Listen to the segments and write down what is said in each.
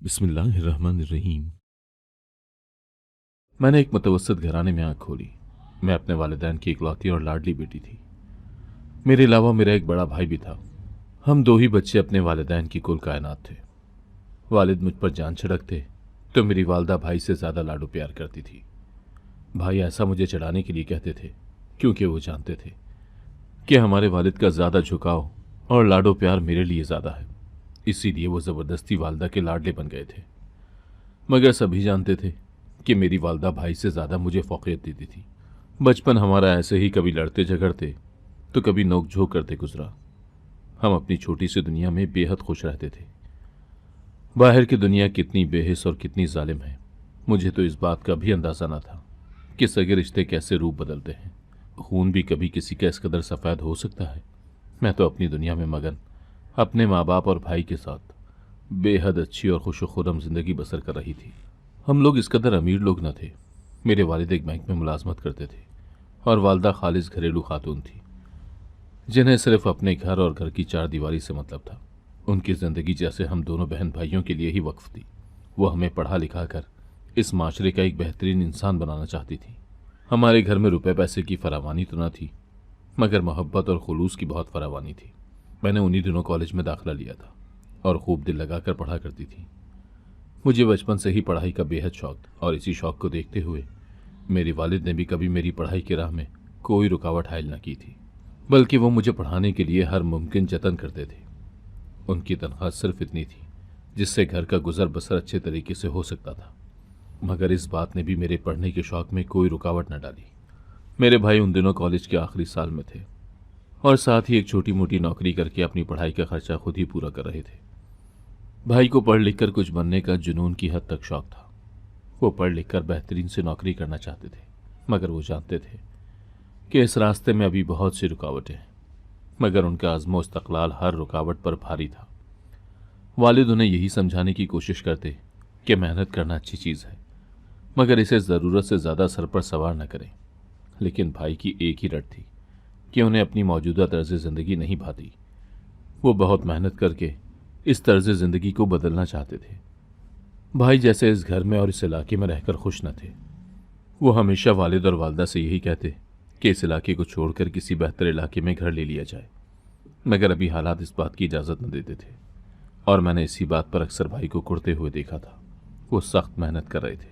बिस्मिल्लाहिर्रहमानिर्रहीम। मैंने एक मुतवस्सित घराने में आंख खोली। मैं अपने वालिदैन की इकलौती और लाडली बेटी थी। मेरे अलावा मेरा एक बड़ा भाई भी था। हम दो ही बच्चे अपने वालिदैन की कुल कायनात थे। वालिद मुझ पर जान छिड़कते तो मेरी वालदा भाई से ज्यादा लाडो प्यार करती थी। भाई ऐसा मुझे चढ़ाने के लिए कहते थे क्योंकि वो जानते थे कि हमारे वालिद का ज्यादा झुकाव और लाडो प्यार मेरे लिए ज्यादा है। इसीलिए वो जबरदस्ती वालदा के लाडले बन गए थे। मगर सभी जानते थे कि मेरी वालदा भाई से ज्यादा मुझे फौकियत देती थी। बचपन हमारा ऐसे ही कभी लड़ते झगड़ते तो कभी नोक झोंक करते गुजरा। हम अपनी छोटी सी दुनिया में बेहद खुश रहते थे। बाहर की दुनिया कितनी बेहिस और कितनी जालिम है, मुझे तो इस बात का भी अंदाजा न था कि सगे रिश्ते कैसे रूप बदलते हैं। खून भी कभी किसी का इस कदर सफ़ेद हो सकता है। मैं तो अपनी दुनिया में मगन अपने माँ बाप और भाई के साथ बेहद अच्छी और खुश खुरम जिंदगी बसर कर रही थी। हम लोग इस कदर अमीर लोग न थे। मेरे वालिद एक बैंक में मुलाजमत करते थे और वालदा खालिस घरेलू खातून थी जिन्हें सिर्फ अपने घर और घर की चार दीवारी से मतलब था। उनकी जिंदगी जैसे हम दोनों बहन भाइयों के लिए ही वक्फ थी। वो हमें पढ़ा लिखा कर इस माशरे का एक बेहतरीन इंसान बनाना चाहती थी। हमारे घर में रुपए पैसे की फरावानी तो न थी, मगर मोहब्बत और खुलूस की बहुत फरावानी थी। मैंने उन्हीं दिनों कॉलेज में दाखिला लिया था और खूब दिल लगाकर पढ़ा करती थी। मुझे बचपन से ही पढ़ाई का बेहद शौक था और इसी शौक को देखते हुए मेरे वालिद ने भी कभी मेरी पढ़ाई की राह में कोई रुकावट हायल न की थी, बल्कि वो मुझे पढ़ाने के लिए हर मुमकिन जतन करते थे। उनकी तनख्वाह सिर्फ इतनी थी जिससे घर का गुजर बसर अच्छे तरीके से हो सकता था, मगर इस बात ने भी मेरे पढ़ने के शौक में कोई रुकावट न डाली। मेरे भाई उन दिनों कॉलेज के आखिरी साल में थे और साथ ही एक छोटी मोटी नौकरी करके अपनी पढ़ाई का खर्चा खुद ही पूरा कर रहे थे। भाई को पढ़ लिख कर कुछ बनने का जुनून की हद तक शौक था। वो पढ़ लिख कर बेहतरीन से नौकरी करना चाहते थे, मगर वो जानते थे कि इस रास्ते में अभी बहुत सी रुकावटें हैं। मगर उनका अज़्म इस्तक़लाल हर रुकावट पर भारी था। वालिद उन्हें यही समझाने की कोशिश करते कि मेहनत करना अच्छी चीज़ है, मगर इसे ज़रूरत से ज़्यादा सर पर सवार न करें। लेकिन भाई की एक ही रट थी कि उन्हें अपनी मौजूदा तर्ज ज़िंदगी नहीं भाती। वो बहुत मेहनत करके इस तर्ज ज़िंदगी को बदलना चाहते थे। भाई जैसे इस घर में और इस इलाके में रहकर खुश न थे। वो हमेशा वालिद और वालदा से यही कहते कि इस इलाके को छोड़कर किसी बेहतर इलाके में घर ले लिया जाए, मगर अभी हालात इस बात की इजाज़त न देते थे और मैंने इसी बात पर अक्सर भाई को कुड़ते हुए देखा था। वो सख्त मेहनत कर रहे थे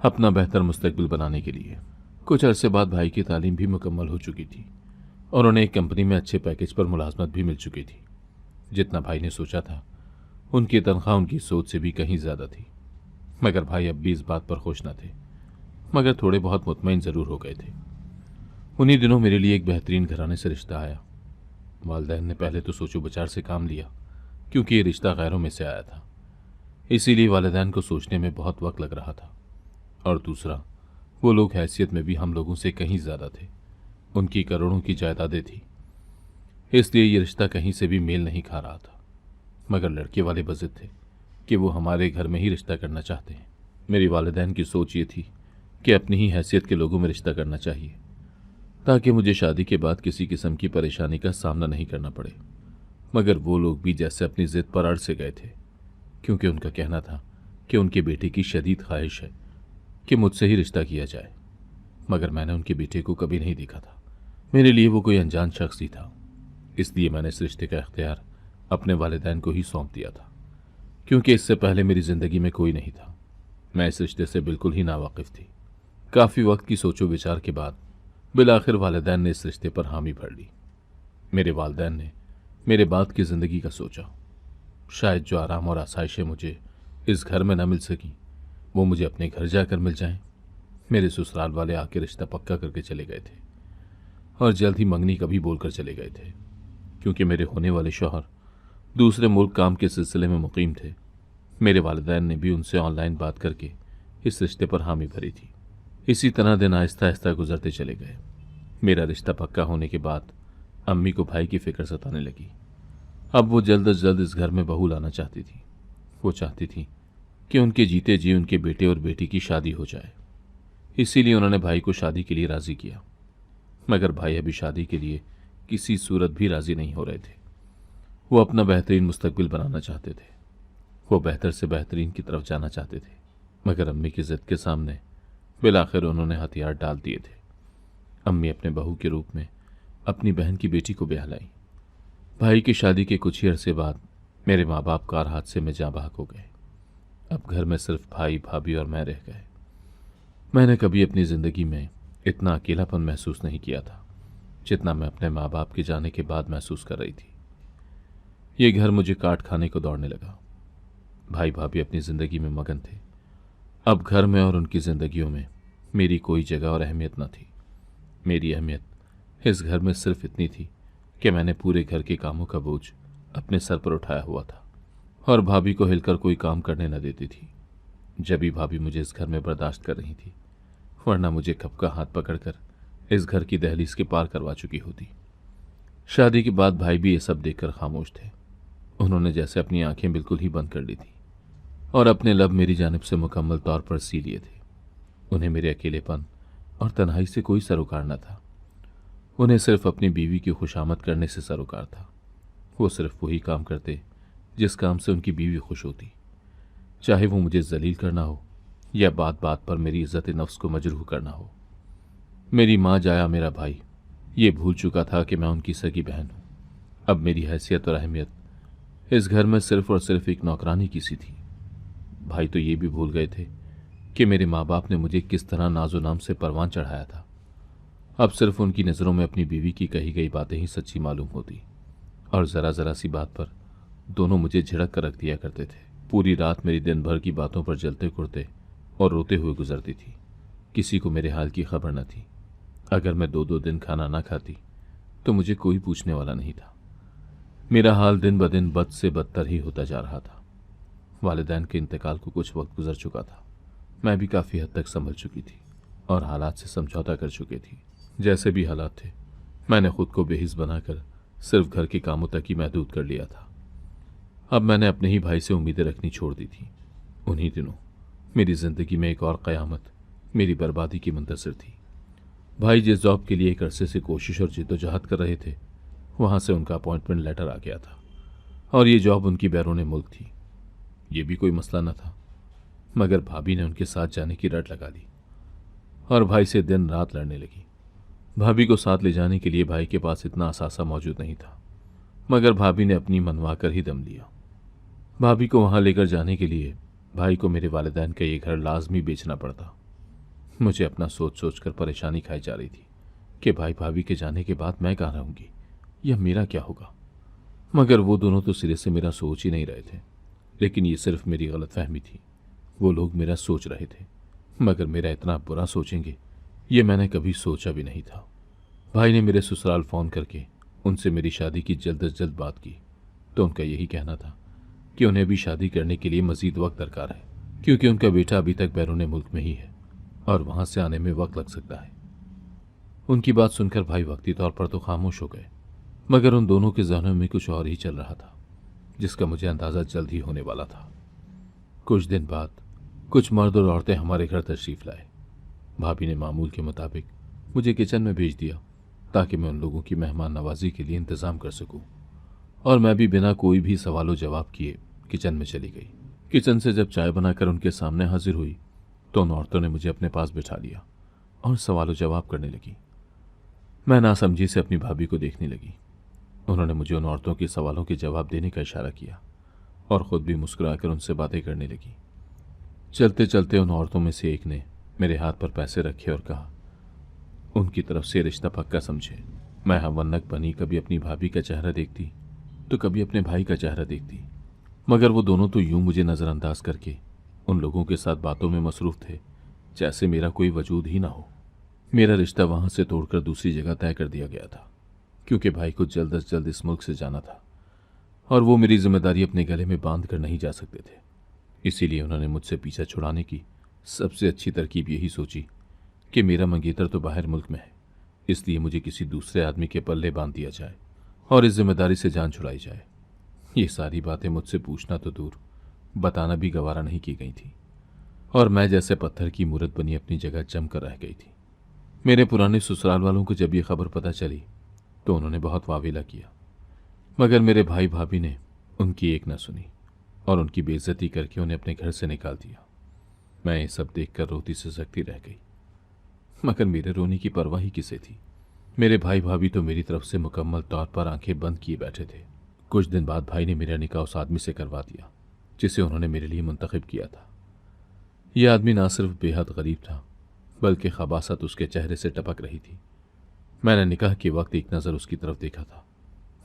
अपना बेहतर मुस्तकबिल बनाने के लिए। कुछ अरसे बाद भाई की तालीम भी मुकम्मल हो चुकी थी और उन्हें एक कंपनी में अच्छे पैकेज पर मुलाजमत भी मिल चुकी थी। जितना भाई ने सोचा था उनकी तनख्वाह उनकी सोच से भी कहीं ज़्यादा थी, मगर भाई अब भी इस बात पर खुश न थे, मगर थोड़े बहुत मुतमईन ज़रूर हो गए थे। उन्हीं दिनों मेरे लिए एक बेहतरीन घराने से रिश्ता आया। वालिदैन ने पहले तो सोचो विचार से काम लिया क्योंकि ये रिश्ता गैरों में से आया था, इसीलिए वालिदैन को सोचने में बहुत वक्त लग रहा था। और दूसरा, वो लोग हैसियत में भी हम लोगों से कहीं ज़्यादा थे। उनकी करोड़ों की जायदादें थी, इसलिए ये रिश्ता कहीं से भी मेल नहीं खा रहा था। मगर लड़के वाले बज़िद थे कि वो हमारे घर में ही रिश्ता करना चाहते हैं। मेरी वालिदैन की सोच ये थी कि अपनी ही हैसियत के लोगों में रिश्ता करना चाहिए ताकि मुझे शादी के बाद किसी किस्म की परेशानी का सामना नहीं करना पड़े। मगर वो लोग भी जैसे अपनी ज़िद पर अड़ से गए थे, क्योंकि उनका कहना था कि उनके बेटे की शदीद ख्वाहिश है कि मुझसे ही रिश्ता किया जाए। मगर मैंने उनके बेटे को कभी नहीं देखा था। मेरे लिए वो कोई अनजान शख्स ही था, इसलिए मैंने इस रिश्ते का इख्तियार अपने वालिदैन को ही सौंप दिया था, क्योंकि इससे पहले मेरी ज़िंदगी में कोई नहीं था। मैं इस रिश्ते से बिल्कुल ही नावाकिफ थी। काफ़ी वक्त की सोचो विचार के बाद बिलाखिर वालिदैन ने इस रिश्ते पर हामी भर ली। मेरे वालिदैन ने मेरे बाद की ज़िंदगी का सोचा। शायद जो आराम और आसाइशें मुझे इस घर में न मिल सकी वो मुझे अपने घर जाकर मिल जाएं। मेरे ससुराल वाले आके रिश्ता पक्का करके चले गए थे और जल्द ही मंगनी कभी बोलकर चले गए थे, क्योंकि मेरे होने वाले शौहर दूसरे मुल्क काम के सिलसिले में मुकीम थे। मेरे वालिदैन ने भी उनसे ऑनलाइन बात करके इस रिश्ते पर हामी भरी थी। इसी तरह दिन आहिस्ता आहिस्ता गुजरते चले गए। मेरा रिश्ता पक्का होने के बाद अम्मी को भाई की फिक्र सताने लगी। अब वो जल्द अज जल्द इस घर में बहू लाना चाहती थी। वो चाहती थी कि उनके जीते जी उनके बेटे और बेटी की शादी हो जाए, इसीलिए उन्होंने भाई को शादी के लिए राज़ी किया। मगर भाई अभी शादी के लिए किसी सूरत भी राज़ी नहीं हो रहे थे। वो अपना बेहतरीन मुस्तकबिल बनाना चाहते थे। वो बेहतर से बेहतरीन की तरफ जाना चाहते थे, मगर अम्मी की जिद के सामने बिलाखिर उन्होंने हथियार डाल दिए थे। अम्मी अपने बहू के रूप में अपनी बहन की बेटी को ब्याह लाई। भाई की शादी के कुछ ही अरसे बाद मेरे माँ बाप कार हादसे में जाँ बहक हो गए। अब घर में सिर्फ भाई भाभी और मैं रह गए। मैंने कभी अपनी ज़िंदगी में इतना अकेलापन महसूस नहीं किया था जितना मैं अपने माँ बाप के जाने के बाद महसूस कर रही थी। ये घर मुझे काट खाने को दौड़ने लगा। भाई भाभी अपनी ज़िंदगी में मगन थे। अब घर में और उनकी ज़िंदगियों में मेरी कोई जगह और अहमियत न थी। मेरी अहमियत इस घर में सिर्फ इतनी थी कि मैंने पूरे घर के कामों का बोझ अपने सर पर उठाया हुआ था और भाभी को हिलकर कोई काम करने न देती थी। जब भी भाभी मुझे इस घर में बर्दाश्त कर रही थी, वरना मुझे कब का हाथ पकड़कर इस घर की दहलीज के पार करवा चुकी होती। शादी के बाद भाई भी ये सब देखकर खामोश थे। उन्होंने जैसे अपनी आंखें बिल्कुल ही बंद कर ली थी और अपने लब मेरी जानिब से मुकम्मल तौर पर सी लिए थे। उन्हें मेरे अकेलेपन और तन्हाई से कोई सरोकार न था। उन्हें सिर्फ अपनी बीवी की खुशामद करने से सरोकार था। वो सिर्फ वही काम करते जिस काम से उनकी बीवी खुश होती, चाहे वो मुझे जलील करना हो या बात बात पर मेरी इज्जत नफ्स को मजरूह करना हो। मेरी माँ जाया मेरा भाई ये भूल चुका था कि मैं उनकी सगी बहन हूँ। अब मेरी हैसियत और अहमियत इस घर में सिर्फ और सिर्फ एक नौकरानी की सी थी। भाई तो ये भी भूल गए थे कि मेरे माँ बाप ने मुझे किस तरह नाजो नाम से परवान चढ़ाया था। अब सिर्फ उनकी नज़रों में अपनी बीवी की कही गई बातें ही सच्ची मालूम होती और ज़रा ज़रा सी बात पर दोनों मुझे झिड़क कर रख दिया करते थे। पूरी रात मेरी दिन भर की बातों पर जलते कुड़ते और रोते हुए गुजरती थी। किसी को मेरे हाल की खबर न थी। अगर मैं 2-2 दिन खाना ना खाती तो मुझे कोई पूछने वाला नहीं था। मेरा हाल दिन ब दिन बद से बदतर ही होता जा रहा था। वालिदैन के इंतकाल को कुछ वक्त गुजर चुका था। मैं भी काफ़ी हद तक संभल चुकी थी और हालात से समझौता कर चुकी थी। जैसे भी हालात थे, मैंने खुद को बेहिस बनाकर सिर्फ घर के कामों तक ही महदूद कर लिया था। अब मैंने अपने ही भाई से उम्मीदें रखनी छोड़ दी थी। उन्हीं दिनों मेरी ज़िंदगी में एक और क़यामत मेरी बर्बादी की मुंतज़िर थी। भाई जिस जॉब के लिए एक अरसे से कोशिश और जिद्दोजहद कर रहे थे, वहाँ से उनका अपॉइंटमेंट लेटर आ गया था और ये जॉब उनकी बैरून मुल्क थी। ये भी कोई मसला न था, मगर भाभी ने उनके साथ जाने की रट लगा ली और भाई से दिन रात लड़ने लगी। भाभी को साथ ले जाने के लिए भाई के पास इतना असासा मौजूद नहीं था, मगर भाभी ने अपनी मनवा कर ही दम लिया। भाभी को वहाँ लेकर जाने के लिए भाई को मेरे वालिदैन का ये घर लाजमी बेचना पड़ता। मुझे अपना सोच सोच कर परेशानी खाई जा रही थी कि भाई भाभी के जाने के बाद मैं कहाँ रहूँगी या मेरा क्या होगा। मगर वो दोनों तो सिरे से मेरा सोच ही नहीं रहे थे। लेकिन ये सिर्फ मेरी गलतफहमी थी। वो लोग मेरा सोच रहे थे, मगर मेरा इतना बुरा सोचेंगे ये मैंने कभी सोचा भी नहीं था। भाई ने मेरे ससुराल फ़ोन करके उनसे मेरी शादी की जल्द अज जल्द बात की तो उनका यही कहना था कि उन्हें भी शादी करने के लिए मज़ीद वक्त दरकार है, क्योंकि उनका बेटा अभी तक बैरून मुल्क में ही है और वहाँ से आने में वक्त लग सकता है। उनकी बात सुनकर भाई वक्ती तौर पर तो खामोश हो गए, मगर उन दोनों के जहनों में कुछ और ही चल रहा था, जिसका मुझे अंदाज़ा जल्द ही होने वाला था। कुछ दिन बाद कुछ मर्द और औरतें हमारे घर तशरीफ़ लाए। भाभी ने मामूल के मुताबिक मुझे किचन में भेज दिया ताकि मैं उन लोगों की मेहमान नवाजी के लिए इंतज़ाम कर सकूं, और मैं भी बिना कोई भी सवालों जवाब किए किचन में चली गई। किचन से जब चाय बनाकर उनके सामने हाजिर हुई तो उन औरतों ने मुझे अपने पास बिठा लिया और सवालों जवाब करने लगी। मैं नासमझी से अपनी भाभी को देखने लगी। उन्होंने मुझे उन औरतों के सवालों के जवाब देने का इशारा किया और ख़ुद भी मुस्कुराकर उनसे बातें करने लगी। चलते चलते उन औरतों में से एक ने मेरे हाथ पर पैसे रखे और कहा, उनकी तरफ से रिश्ता पक्का समझे। मैं हमवन्नक बनी कभी अपनी भाभी का चेहरा देखती तो कभी अपने भाई का चेहरा देखती, मगर वो दोनों तो यूं मुझे नज़रअंदाज करके उन लोगों के साथ बातों में मसरूफ़ थे जैसे मेरा कोई वजूद ही ना हो। मेरा रिश्ता वहाँ से तोड़कर दूसरी जगह तय कर दिया गया था, क्योंकि भाई को जल्द अज जल्द इस मुल्क से जाना था और वो मेरी जिम्मेदारी अपने गले में बांध कर नहीं जा सकते थे। इसीलिए उन्होंने मुझसे पीछा छुड़ाने की सबसे अच्छी तरकीब यही सोची कि मेरा मंगेतर तो बाहर मुल्क में है, इसलिए मुझे किसी दूसरे आदमी के पल्ले बांध दिया जाए और इस जिम्मेदारी से जान छुड़ाई जाए। ये सारी बातें मुझसे पूछना तो दूर, बताना भी गवारा नहीं की गई थी और मैं जैसे पत्थर की मूरत बनी अपनी जगह जम कर रह गई थी। मेरे पुराने ससुराल वालों को जब ये खबर पता चली तो उन्होंने बहुत वावेला किया, मगर मेरे भाई भाभी ने उनकी एक न सुनी और उनकी बेइज्जती करके उन्हें अपने घर से निकाल दिया। मैं ये सब देखकर रोती सिसकती रह गई, मगर मेरे रोने की परवाह ही किसे थी। मेरे भाई भाभी तो मेरी तरफ से मुकम्मल तौर पर आंखें बंद किए बैठे थे। कुछ दिन बाद भाई ने मेरा निकाह उस आदमी से करवा दिया जिसे उन्होंने मेरे लिए मुंतखब किया था। यह आदमी ना सिर्फ बेहद गरीब था, बल्कि खबासत उसके चेहरे से टपक रही थी। मैंने निकाह के वक्त एक नज़र उसकी तरफ देखा था,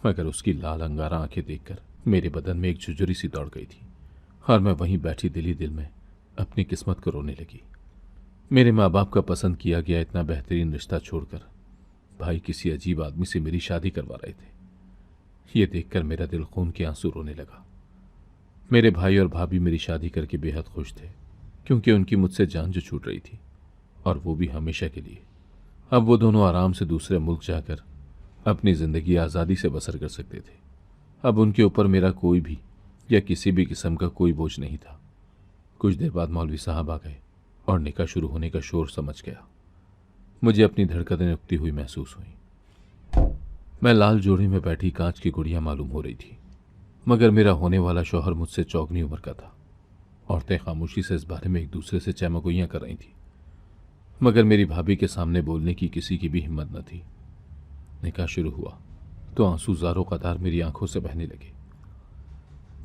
मगर उसकी लाल अंगारा आंखें देखकर मेरे बदन में एक झुरझुरी सी दौड़ गई थी और मैं वहीं बैठी दिली दिल में अपनी किस्मत को रोने लगी। मेरे माँ बाप का पसंद किया गया इतना बेहतरीन रिश्ता छोड़कर भाई किसी अजीब आदमी से मेरी शादी करवा रहे थे। ये देखकर मेरा दिल खून के आंसू रोने लगा। मेरे भाई और भाभी मेरी शादी करके बेहद खुश थे, क्योंकि उनकी मुझसे जान जो छूट रही थी, और वो भी हमेशा के लिए। अब वो दोनों आराम से दूसरे मुल्क जाकर अपनी ज़िंदगी आज़ादी से बसर कर सकते थे। अब उनके ऊपर मेरा कोई भी या किसी भी किस्म का कोई बोझ नहीं था। कुछ देर बाद मौलवी साहब आ गए और निकाह शुरू होने का शोर समझ गया। मुझे अपनी धड़कनें रुकती हुई महसूस हुई। मैं लाल जोड़े में बैठी कांच की गुड़िया मालूम हो रही थी, मगर मेरा होने वाला शौहर मुझसे चौगनी उम्र का था। औरतें खामोशी से इस बारे में एक दूसरे से चैमगोइयां कर रही थीं, मगर मेरी भाभी के सामने बोलने की किसी की भी हिम्मत न थी। निकाह शुरू हुआ तो आंसू ज़ारो कतार मेरी आंखों से बहने लगे।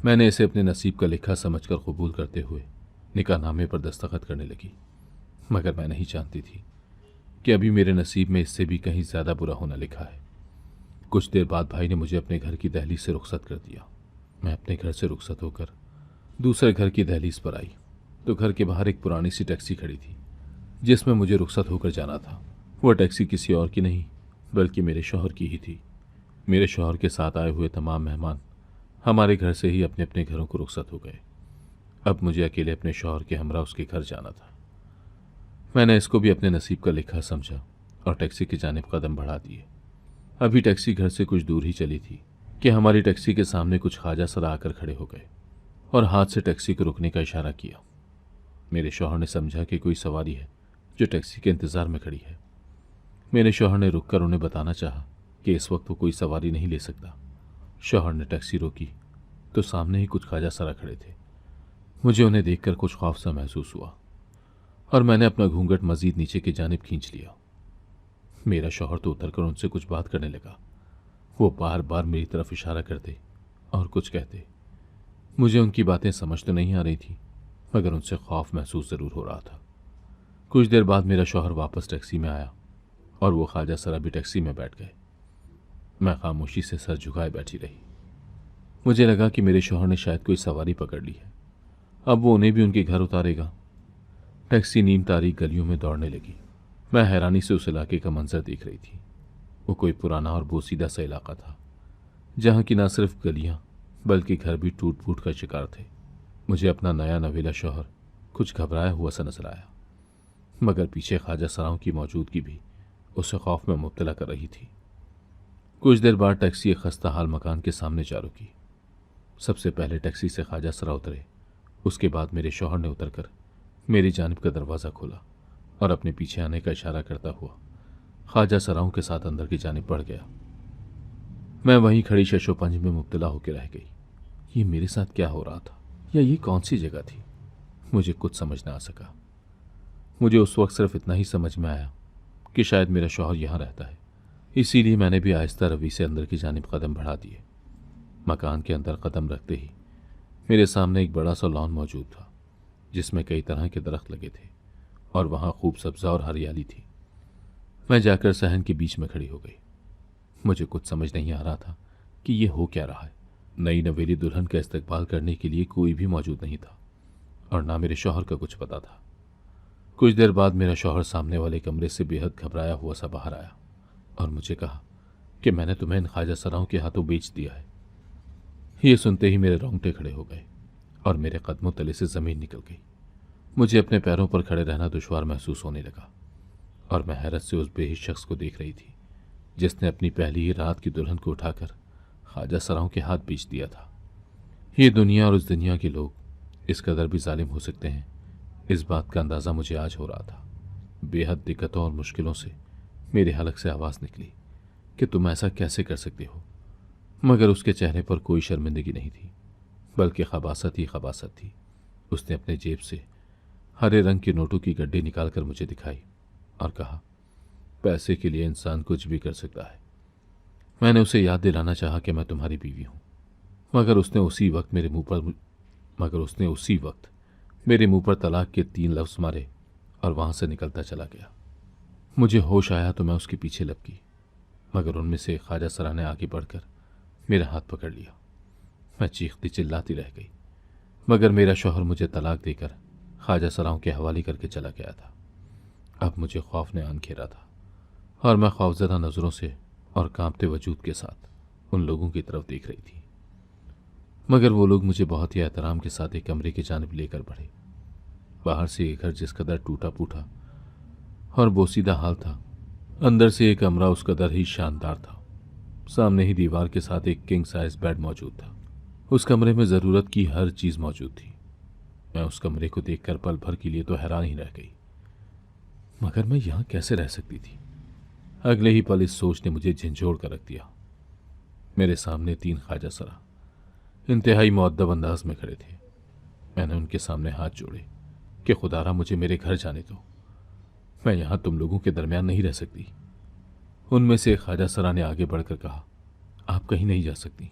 मैंने इसे अपने नसीब का लिखा समझकर कबूल करते हुए निकाहनामे पर दस्तखत करने लगी, मगर मैं नहीं जानती थी कि अभी मेरे नसीब में इससे भी कहीं ज़्यादा बुरा होना लिखा है। कुछ देर बाद भाई ने मुझे अपने घर की दहलीज से रुखसत कर दिया। मैं अपने घर से रुखसत होकर दूसरे घर की दहलीज पर आई तो घर के बाहर एक पुरानी सी टैक्सी खड़ी थी जिसमें मुझे रुखसत होकर जाना था। वह टैक्सी किसी और की नहीं बल्कि मेरे शौहर की ही थी। मेरे शौहर के साथ आए हुए तमाम मेहमान हमारे घर से ही अपने अपने घरों को रुखसत हो गए। अब मुझे अकेले अपने शौहर के हमरा उसके घर जाना था। मैंने इसको भी अपने नसीब का लिखा समझा और टैक्सी की जानिब कदम बढ़ा दिए। अभी टैक्सी घर से कुछ दूर ही चली थी कि हमारी टैक्सी के सामने कुछ ख्वाजा सरा आकर खड़े हो गए और हाथ से टैक्सी को रुकने का इशारा किया। मेरे शौहर ने समझा कि कोई सवारी है जो टैक्सी के इंतज़ार में खड़ी है। मेरे शौहर ने रुककर उन्हें बताना चाहा कि इस वक्त वो कोई सवारी नहीं ले सकता। शौहर ने टैक्सी रोकी तो सामने ही कुछ ख्वाजा सरा खड़े थे। मुझे उन्हें देखकर कुछ खौफ सा महसूस हुआ और मैंने अपना घूंघट मजीद नीचे की जानिब खींच लिया। मेरा शौहर तो उतरकर उनसे कुछ बात करने लगा। वो बार बार मेरी तरफ इशारा करते और कुछ कहते। मुझे उनकी बातें समझ तो नहीं आ रही थी, मगर उनसे खौफ महसूस ज़रूर हो रहा था। कुछ देर बाद मेरा शौहर वापस टैक्सी में आया और वो ख्वाजा सरा भी टैक्सी में बैठ गए। मैं खामोशी से सर झुकाए बैठी रही। मुझे लगा कि मेरे शौहर ने शायद कोई सवारी पकड़ ली है, अब वो उन्हें भी उनके घर उतारेगा। टैक्सी नीम तारीख गलियों में दौड़ने लगी। मैं हैरानी से उस इलाके का मंजर देख रही थी। वो कोई पुराना और बोसीदा सा इलाका था, जहाँ की न सिर्फ गलियाँ बल्कि घर भी टूट फूट का शिकार थे। मुझे अपना नया नवेला शौहर कुछ घबराया हुआ सा नजर आया, मगर पीछे ख्वाजा सराओं की मौजूदगी भी उसे खौफ में मुब्तला कर रही थी। कुछ देर बाद टैक्सी एक खस्ता हाल मकान के सामने जा रुकी। सबसे पहले टैक्सी से ख्वाजा सरा उतरे। उसके बाद मेरे शौहर ने उतरकर मेरी जानिब का दरवाज़ा खोला और अपने पीछे आने का इशारा करता हुआ ख्वाजा सराओं के साथ अंदर की जानिब बढ़ गया। मैं वहीं खड़ी शशोपंज में मुब्तला होकर रह गई। ये मेरे साथ क्या हो रहा था, या ये कौन सी जगह थी? मुझे कुछ समझ ना आ सका। मुझे उस वक्त सिर्फ इतना ही समझ में आया कि शायद मेरा शौहर यहाँ रहता है, इसीलिए मैंने भी आहिस्ता रवि से अंदर की जानिब कदम बढ़ा दिए। मकान के अंदर कदम रखते ही मेरे सामने एक बड़ा सा लॉन मौजूद था जिसमें कई तरह के दरख्त लगे थे और वहाँ खूब सब्ज़ा और हरियाली थी। मैं जाकर सहन के बीच में खड़ी हो गई। मुझे कुछ समझ नहीं आ रहा था कि ये हो क्या रहा है। नई नवेली दुल्हन का इस्तकबाल करने के लिए कोई भी मौजूद नहीं था और ना मेरे शौहर का कुछ पता था। कुछ देर बाद मेरा शौहर सामने वाले कमरे से बेहद घबराया हुआ सा बाहर आया और मुझे कहा कि मैंने तुम्हें इन ख्वाजा सराओं के हाथों बेच दिया है। ये सुनते ही मेरे रोंगटे खड़े हो गए और मेरे कदमों तले से ज़मीन निकल गई। मुझे अपने पैरों पर खड़े रहना दुश्वार महसूस होने लगा और मैं हैरत से उस बेहिस शख्स को देख रही थी जिसने अपनी पहली ही रात की दुल्हन को उठाकर ख्वाजा सराओं के हाथ बेच दिया था। ये दुनिया और उस दुनिया के लोग इस कदर भी जालिम हो सकते हैं, इस बात का अंदाज़ा मुझे आज हो रहा था। बेहद दिक्कतों और मुश्किलों से मेरे हलक से आवाज़ निकली कि तुम ऐसा कैसे कर सकते हो, मगर उसके चेहरे पर कोई शर्मिंदगी नहीं थी। बल्कि खबासत ही खबासत थी। उसने अपने जेब से हरे रंग के नोटों की गड्डी निकालकर मुझे दिखाई और कहा, पैसे के लिए इंसान कुछ भी कर सकता है। मैंने उसे याद दिलाना चाहा कि मैं तुम्हारी बीवी हूं, मगर उसने उसी वक्त मेरे मुंह पर तलाक के 3 लफ्ज मारे और वहां से निकलता चला गया। मुझे होश आया तो मैं उसके पीछे लपकी, मगर उनमें से ख्वाजा सरा ने आगे बढ़कर मेरा हाथ पकड़ लिया। मैं चीखती चिल्लाती रह गई, मगर मेरा शौहर मुझे तलाक देकर ख्वाजा सराओं के हवाले करके चला गया था। अब मुझे खौफ ने आन घेरा था और मैं खौफजदा नज़रों से और कांपते वजूद के साथ उन लोगों की तरफ देख रही थी, मगर वो लोग मुझे बहुत ही एहतराम के साथ एक कमरे की जानिब लेकर बढ़े। बाहर से एक घर जिस कदर टूटा फूटा और बोसीदा हाल था, अंदर से एक कमरा उस कदर ही शानदार था। सामने ही दीवार के साथ एक किंग साइज बेड मौजूद था। उस कमरे में ज़रूरत की हर चीज़ मौजूद थी। मैं उस कमरे को देखकर पल भर के लिए तो हैरान ही रह गई, मगर मैं यहाँ कैसे रह सकती थी। अगले ही पल इस सोच ने मुझे झंझोड़ कर रख दिया। मेरे सामने 3 ख्वाजा सरा इंतहाई मुअद्दब अंदाज में खड़े थे। मैंने उनके सामने हाथ जोड़े कि खुदारा मुझे मेरे घर जाने दो, मैं यहाँ तुम लोगों के दरमियान नहीं रह सकती। उनमें से एक ख्वाजा सरा ने आगे बढ़कर कहा, आप कहीं नहीं जा सकती,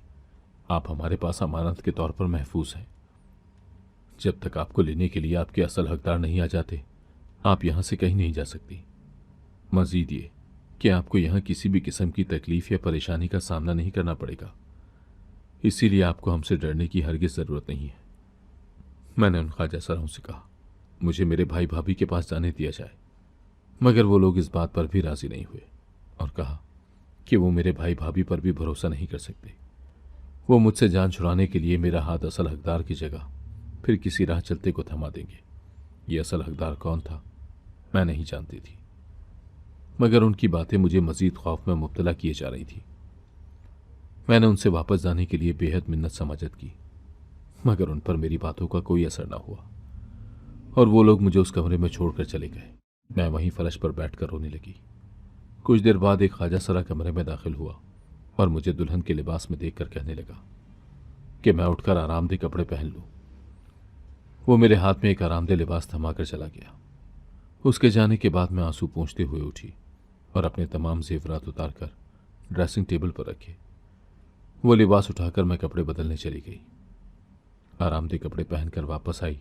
आप हमारे पास अमानत के तौर पर महफूज हैं। जब तक आपको लेने के लिए आपके असल हकदार नहीं आ जाते, आप यहाँ से कहीं नहीं जा सकती। मजीद ये कि आपको यहाँ किसी भी किस्म की तकलीफ या परेशानी का सामना नहीं करना पड़ेगा, इसीलिए आपको हमसे डरने की हरगिज़ ज़रूरत नहीं है। मैंने उन ख्वाजा सराओं से कहा, मुझे मेरे भाई भाभी के पास जाने दिया जाए, मगर वो लोग इस बात पर भी राज़ी नहीं हुए और कहा कि वो मेरे भाई भाभी पर भी भरोसा नहीं कर सकते। वो मुझसे जान छुड़ाने के लिए मेरा हाथ असल हकदार की जगह फिर किसी राह चलते को थमा देंगे। ये असल हकदार कौन था मैं नहीं जानती थी, मगर उनकी बातें मुझे मजीद खौफ में मुब्तला किए जा रही थी। मैंने उनसे वापस जाने के लिए बेहद मिन्नत समाजत की, मगर उन पर मेरी बातों का कोई असर न हुआ और वो लोग मुझे उस कमरे में छोड़कर चले गए। मैं वहीं फर्श पर बैठकर रोने लगी। कुछ देर बाद एक ख्वाजा सरा कमरे में दाखिल हुआ और मुझे दुल्हन के लिबास में देखकर कहने लगा कि मैं उठकर आरामदेह कपड़े पहन लूं। वो मेरे हाथ में एक आरामदेह लिबास थमाकर चला गया। उसके जाने के बाद मैं आंसू पोंछते हुए उठी और अपने तमाम जेवरात उतारकर ड्रेसिंग टेबल पर रखे। वो लिबास उठाकर मैं कपड़े बदलने चली गई। आरामदेह कपड़े पहनकर वापस आई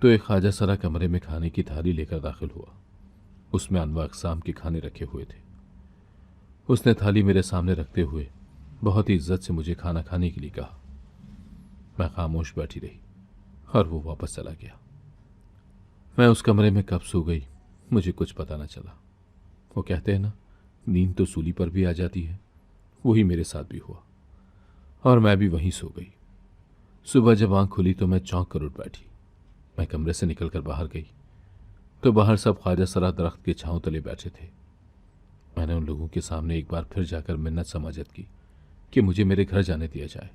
तो एक ख्वाजा सरा कमरे में खाने की थाली लेकर दाखिल हुआ। उसमें अनवा अक़साम के खाने रखे हुए थे। उसने थाली मेरे सामने रखते हुए बहुत ही इज्जत से मुझे खाना खाने के लिए कहा। मैं खामोश बैठी रही और वो वापस चला गया। मैं उस कमरे में कब सो गई मुझे कुछ पता न चला। वो कहते हैं ना, नींद तो सूली पर भी आ जाती है, वही मेरे साथ भी हुआ और मैं भी वहीं सो गई। सुबह जब आंख खुली तो मैं चौंक कर उठ बैठी। मैं कमरे से निकलकर बाहर गई तो बाहर सब ख्वाजा सरा दरख्त के छांव तले बैठे थे। मैंने उन लोगों के सामने एक बार फिर जाकर मिन्नत समाजत की कि मुझे मेरे घर जाने दिया जाए,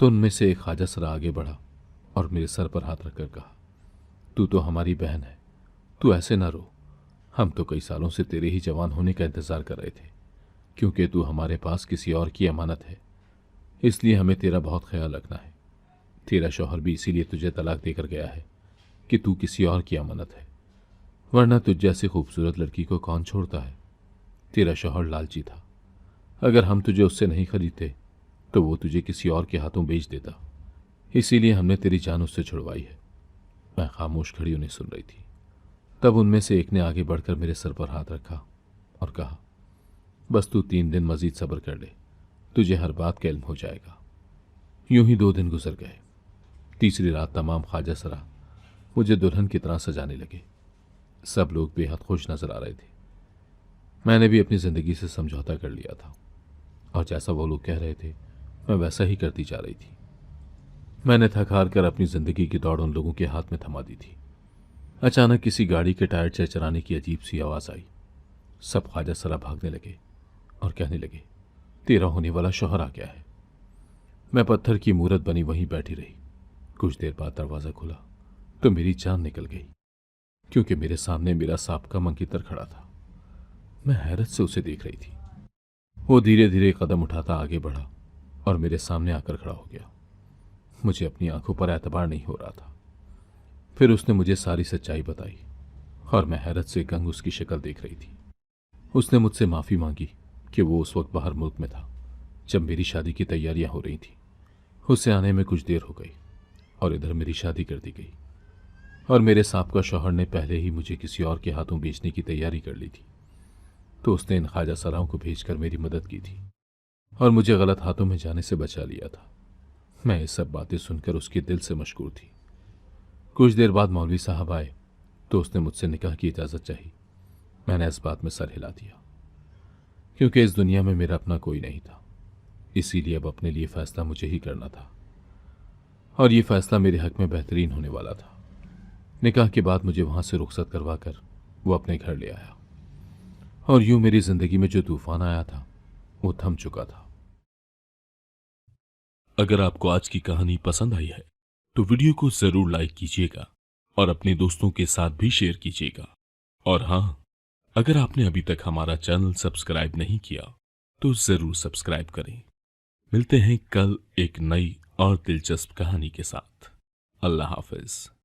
तो उनमें से एक ख्वाजा सरा आगे बढ़ा और मेरे सर पर हाथ रखकर कहा, तू तो हमारी बहन है, तू ऐसे ना रो। हम तो कई सालों से तेरे ही जवान होने का इंतजार कर रहे थे, क्योंकि तू हमारे पास किसी और की अमानत है, इसलिए हमें तेरा बहुत ख्याल रखना है। तेरा शौहर भी इसीलिए तुझे तलाक देकर गया है कि तू किसी और की अमानत है, वरना तुझ जैसी खूबसूरत लड़की को कौन छोड़ता है। तेरा शौहर लालची था, अगर हम तुझे उससे नहीं खरीदते तो वो तुझे किसी और के हाथों बेच देता, इसीलिए हमने तेरी जान उससे छुड़वाई है। मैं खामोश खड़ी उन्हें सुन रही थी। तब उनमें से एक ने आगे बढ़कर मेरे सर पर हाथ रखा और कहा, बस तू 3 दिन मजीद सब्र कर ले, तुझे हर बात का इल्म हो जाएगा। यूं ही 2 दिन गुजर गए। तीसरी रात तमाम ख्वाजा सरा मुझे दुल्हन की तरह सजाने लगे। सब लोग बेहद खुश नजर आ रहे थे। मैंने भी अपनी जिंदगी से समझौता कर लिया था और जैसा वो लोग कह रहे थे मैं वैसा ही करती जा रही थी। मैंने थक हार कर अपनी जिंदगी की दौड़ उन लोगों के हाथ में थमा दी थी। अचानक किसी गाड़ी के टायर चरचराने की अजीब सी आवाज आई। सब ख्वाजा सरा भागने लगे और कहने लगे, तेरा होने वाला शौहर आ गया है। मैं पत्थर की मूरत बनी वहीं बैठी रही। कुछ देर बाद दरवाजा खुला तो मेरी जान निकल गई, क्योंकि मेरे सामने मेरा साबका मंकीतर खड़ा था। मैं हैरत से उसे देख रही थी। वो धीरे धीरे कदम उठाता आगे बढ़ा और मेरे सामने आकर खड़ा हो गया। मुझे अपनी आंखों पर एतबार नहीं हो रहा था। फिर उसने मुझे सारी सच्चाई बताई और मैं हैरत से गंग उसकी शक्ल देख रही थी। उसने मुझसे माफ़ी मांगी कि वो उस वक्त बाहर मुल्क में था जब मेरी शादी की तैयारियां हो रही थी। उसे आने में कुछ देर हो गई और इधर मेरी शादी कर दी गई और मेरे सांप का शौहर ने पहले ही मुझे किसी और के हाथों बेचने की तैयारी कर ली थी। तो उसने इन ख्वाजा सराओं को भेजकर मेरी मदद की थी और मुझे गलत हाथों में जाने से बचा लिया था। मैं ये सब बातें सुनकर उसके दिल से मशकूर थी। कुछ देर बाद मौलवी साहब आए तो उसने मुझसे निकाह की इजाज़त चाही। मैंने इस बात में सर हिला दिया क्योंकि इस दुनिया में मेरा अपना कोई नहीं था, इसीलिए अब अपने लिए फ़ैसला मुझे ही करना था और ये फ़ैसला मेरे हक में बेहतरीन होने वाला था। निकाह के बाद मुझे वहाँ से रुखसत करवा कर वो अपने घर ले आया और यूं मेरी ज़िंदगी में जो तूफ़ान आया था वो थम चुका था। अगर आपको आज की कहानी पसंद आई है तो वीडियो को जरूर लाइक कीजिएगा और अपने दोस्तों के साथ भी शेयर कीजिएगा। और हाँ, अगर आपने अभी तक हमारा चैनल सब्सक्राइब नहीं किया तो जरूर सब्सक्राइब करें। मिलते हैं कल एक नई और दिलचस्प कहानी के साथ। अल्लाह हाफिज।